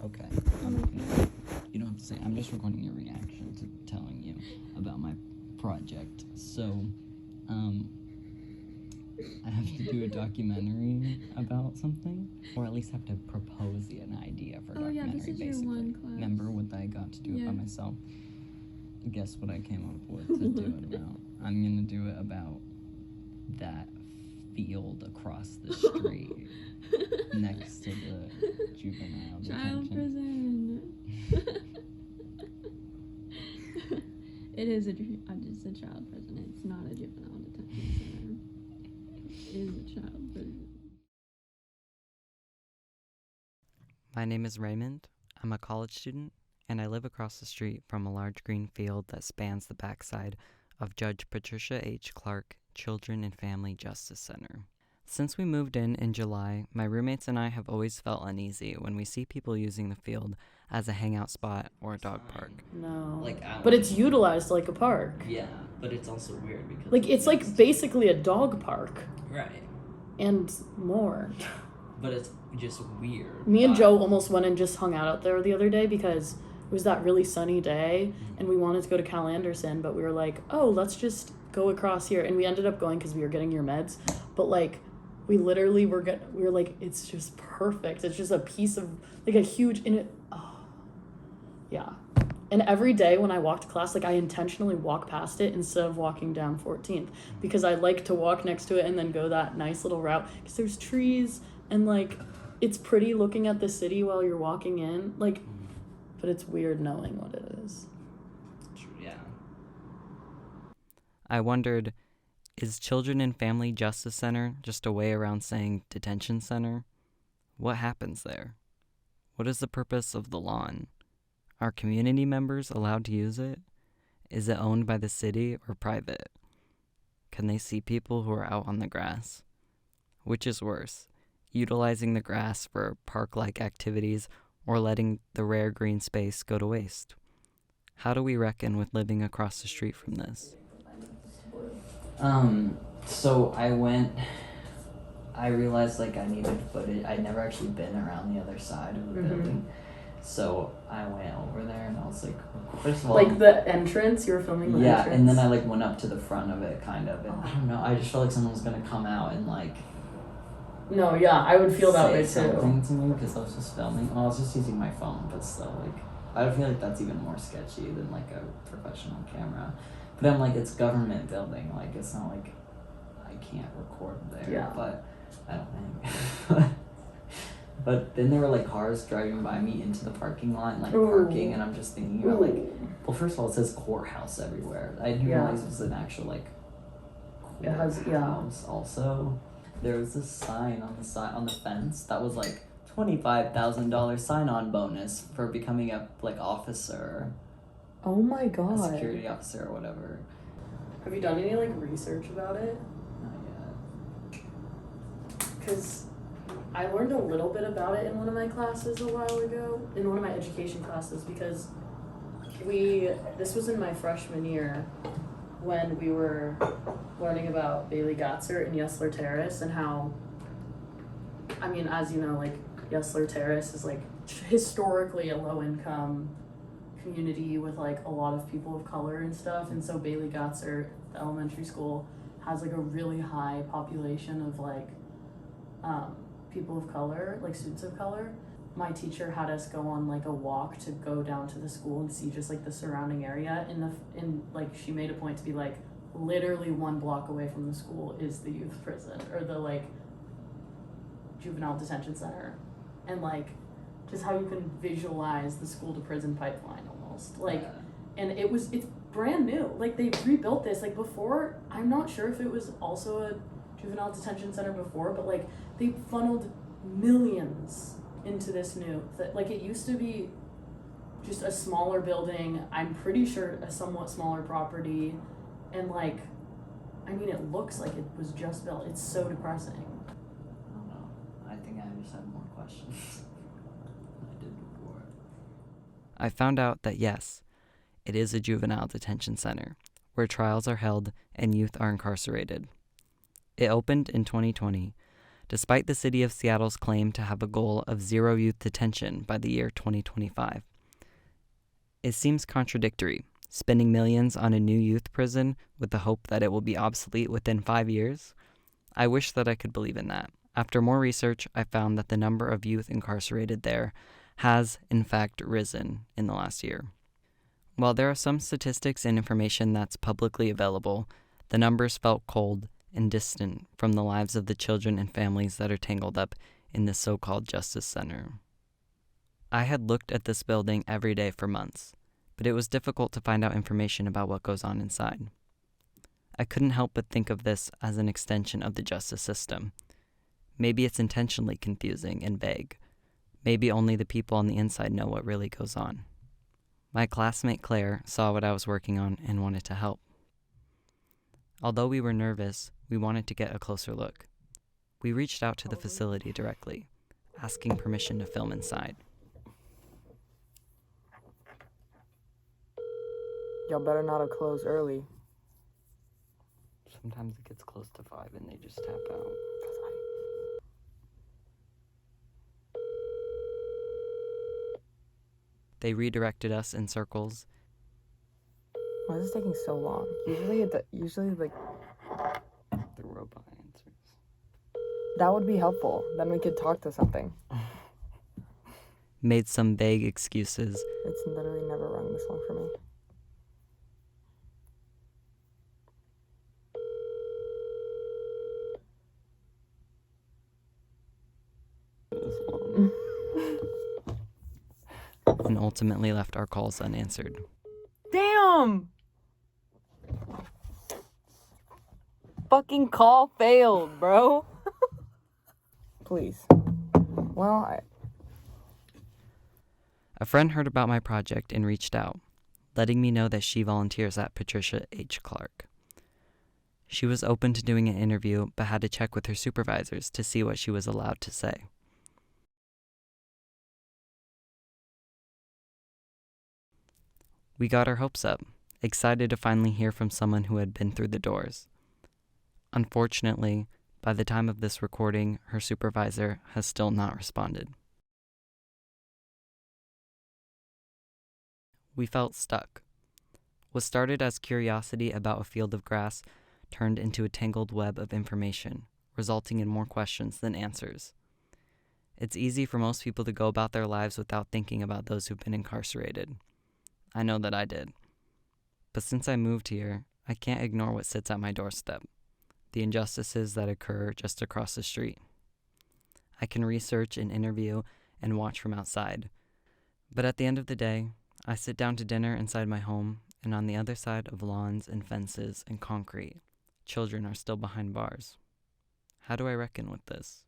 Okay. You don't have to say. I'm just recording your reaction to telling you about my project. So, I have to do a documentary about something, or at least have to propose an idea for a documentary. This is basically. your one class. Remember what I got to do it by myself? Guess what I came up with to do it about? I'm gonna do it about that field across the street next to the juvenile Child detention. prison. It is just a child prison. It's not a juvenile detention center. It is a child prison. My name is Raymond. I'm a college student, and I live across the street from a large green field that spans the backside of Judge Patricia H. Clark Children and Family Justice Center. Since we moved in July, my roommates and I have always felt uneasy when we see people using the field as a hangout spot or a dog park. No. Like, but it's utilized like a park. Yeah, but it's also weird because Like, it's like basically a dog park. right. And more. But it's just weird. Me and Joe almost went and just hung out there the other day because it was that really sunny day and we wanted to go to Cal Anderson, but we were like, oh, let's just go across here. And we ended up going because we were getting your meds. But like, we literally we were like, it's just perfect. It's just a piece of, like, a huge, yeah. And every day when I walk to class, like, I intentionally walk past it instead of walking down 14th because I like to walk next to it and then go that nice little route because there's trees and, like, it's pretty looking at the city while you're walking in, like, but it's weird knowing what it is. Yeah. I wondered, is Children and Family Justice Center just a way around saying detention center? What happens there? What is the purpose of the lawn? Are community members allowed to use it? Is it owned by the city or private? Can they see people who are out on the grass? Which is worse, utilizing the grass for park-like activities or letting the rare green space go to waste? How do we reckon with living across the street from this? So I realized, like, I needed footage. I'd never actually been around the other side of the building. So I went over there and I was like, first of all, Like the entrance, you were filming the entrance? Yeah, and then I, like, went up to the front of it, kind of, and I don't know, I just felt like someone was gonna come out and, like, No, yeah, I would feel that way too. something to me because I was just filming. Well, I was just using my phone, but still, like, I feel like that's even more sketchy than, like, a professional camera. But I'm like, it's government building, like, it's not like I can't record there. Yeah. But I don't think. But then there were, like, cars driving by me into the parking lot and, like, parking, and I'm just thinking about, like, well, first of all, it says courthouse everywhere. I didn't realize it was an actual, like, It has, courthouse also. There was this sign on the fence that was like $25,000 sign-on bonus for becoming a, like, officer. Oh my god. A security officer or whatever. Have you done any, like, research about it? Not yet. Because I learned a little bit about it in one of my classes a while ago, in one of my education classes, because this was in my freshman year when we were learning about Bailey Gotzert and Yesler Terrace and how, I mean, as you know, like, Yesler Terrace is, like, historically a low-income community with, like, a lot of people of color and stuff, and so Bailey Gotzert, the elementary school, has, like, a really high population of, like, people of color, like, students of color. My teacher had us go on, like, a walk to go down to the school and see just, like, the surrounding area, and like, she made a point to be like, literally 1 block away from the school is the youth prison, or the, like, juvenile detention center, and, like, just how you can visualize the school to prison pipeline almost, like, and it's brand new, like, they rebuilt this, like, before, I'm not sure if it was also a juvenile detention center before, but, like, they funneled millions into this new, like, it used to be just a smaller building, I'm pretty sure a somewhat smaller property, and, like, I mean, it looks like it was just built. It's so depressing. I don't know. I think I just have more questions than I did before. I found out that yes, it is a juvenile detention center where trials are held and youth are incarcerated. It opened in 2020, despite the city of Seattle's claim to have a goal of 0 youth detention by the year 2025. It seems contradictory, spending millions on a new youth prison with the hope that it will be obsolete within 5 years. I wish that I could believe in that. After more research, I found that the number of youth incarcerated there has, in fact, risen in the last year. While there are some statistics and information that's publicly available, the numbers felt cold and distant from the lives of the children and families that are tangled up in this so-called Justice Center. I had looked at this building every day for months, but it was difficult to find out information about what goes on inside. I couldn't help but think of this as an extension of the justice system. Maybe it's intentionally confusing and vague. Maybe only the people on the inside know what really goes on. My classmate Claire saw what I was working on and wanted to help. Although we were nervous, we wanted to get a closer look. We reached out to the facility directly, asking permission to film inside. Y'all better not have closed early. Sometimes it gets close to 5 and they just tap out. They redirected us in circles. Why is this taking so long? Usually like The robot answers. that would be helpful. Then we could talk to something. Made some vague excuses. It's literally never rung this long for me. And ultimately left our calls unanswered. Damn! Fucking call failed, bro. Please. Well, A friend heard about my project and reached out, letting me know that she volunteers at Patricia H. Clark. She was open to doing an interview, but had to check with her supervisors to see what she was allowed to say. We got our hopes up, excited to finally hear from someone who had been through the doors. Unfortunately, by the time of this recording, her supervisor has still not responded. We felt stuck. What started as curiosity about a field of grass turned into a tangled web of information, resulting in more questions than answers. It's easy for most people to go about their lives without thinking about those who've been incarcerated. I know that I did. But since I moved here, I can't ignore what sits at my doorstep, the injustices that occur just across the street. I can research and interview and watch from outside. But at the end of the day, I sit down to dinner inside my home, and on the other side of lawns and fences and concrete, children are still behind bars. How do I reckon with this?